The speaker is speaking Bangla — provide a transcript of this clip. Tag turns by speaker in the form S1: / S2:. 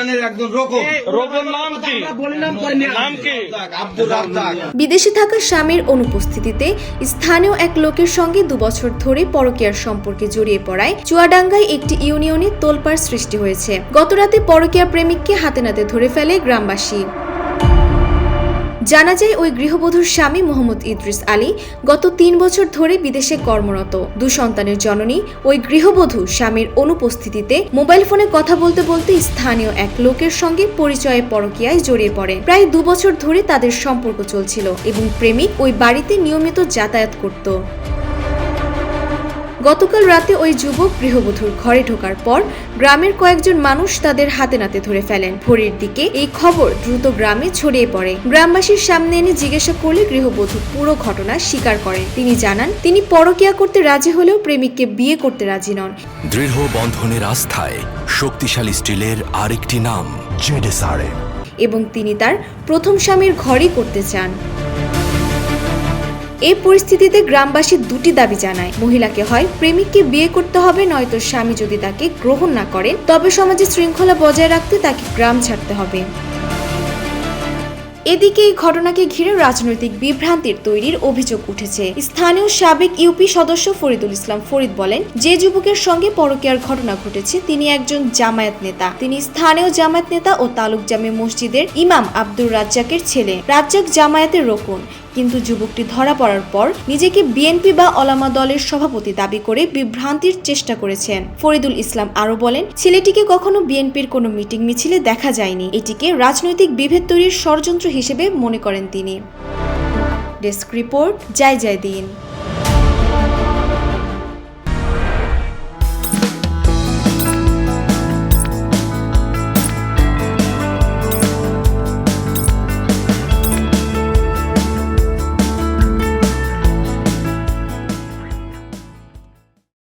S1: ইউনিয়নের একজন রোগন নাম কি? আব্দুর রাজ্জাক।
S2: বিদেশে থাকা স্বামীর অনুপস্থিতিতে স্থানীয় এক লোকের সঙ্গে 2 বছর ধরে পরকীয়ার সম্পর্কে জড়িয়ে পড়ায় চুয়াডাঙ্গায় একটি ইউনিয়নে তোলপাড় সৃষ্টি হয়েছে। গতরাতে পরকীয়া প্রেমিককে হাতে নাতে ধরে ফেলে গ্রামবাসী। জানা যায় ওই গৃহবধূর স্বামী মোহাম্মদ ইদ্রিস আলী গত 3 বছর ধরে বিদেশে কর্মরত। 2 সন্তানের জননী ওই গৃহবধূ স্বামীর অনুপস্থিতিতে মোবাইল ফোনে কথা বলতে বলতে স্থানীয় এক লোকের সঙ্গে পরিচয়ে পরকীয়ায় জড়িয়ে পড়ে। প্রায় 2 বছর ধরে তাদের সম্পর্ক চলছিল এবং প্রেমিক ওই বাড়িতে নিয়মিত যাতায়াত করত। গতকাল রাতে ওই যুবক গৃহবধূর ঘরে ঢোকার পর গ্রামের কয়েকজন মানুষ তাদের হাতে নাতে ধরে ফেলেন। ভোরের দিকে এই খবর দ্রুত গ্রামে ছড়িয়ে পড়ে। গ্রামবাসীর সামনে এনে জিজ্ঞাসা করলে গৃহবধূ পুরো ঘটনা স্বীকার করেন। তিনি জানান, তিনি পরকীয়া করতে রাজি হলেও প্রেমিককে বিয়ে করতে রাজি নন।
S3: দৃঢ় বন্ধনের আস্থায় শক্তিশালী স্টিলের আরেকটি নাম জেডএসআরএম,
S2: এবং তিনি তার প্রথম স্বামীর ঘরই করতে চান। এই পরিস্থিতিতে গ্রামবাসী 2টি দাবি জানায়। মহিলাকে হয় প্রেমিককে বিয়ে করতে হবে, নয়তো স্বামী যদি তাকে গ্রহণ না করেন তবে সমাজে শৃঙ্খলা বজায় রাখতে তাকে গ্রাম ছাড়তে হবে। এদিকে এই ঘটনাকে ঘিরে রাজনৈতিক বিভ্রান্তির তৈরির অভিযোগ উঠেছে। স্থানীয় সাবেক ইউপি সদস্য ফরিদুল ইসলাম ফরিদ বলেন, যে যুবকের সঙ্গে পরকীয়ার ঘটনা ঘটেছে তিনি একজন জামায়াত নেতা। তিনি স্থানীয় জামায়াত নেতা ও তালুক জামে মসজিদের ইমাম আব্দুর রাজ্জাকের ছেলে। রাজ্জাক জামায়াতের রোকন, কিন্তু যুবকটি ধরা পড়ার পর নিজেকে বিএনপি বা ওলামা দলের সভাপতি দাবি করে বিভ্রান্তির চেষ্টা করেছেন। ফরিদুল ইসলাম আরো বলেন, ছেলেটিকে কখনো বিএনপির কোনো মিটিং মিছিলে দেখা যায়নি। এটিকে রাজনৈতিক বিভেদ তৈরির ষড়যন্ত্র হিসেবে মনে করেন তিনি। ডেস্ক রিপোর্ট, জয় জয় দিন।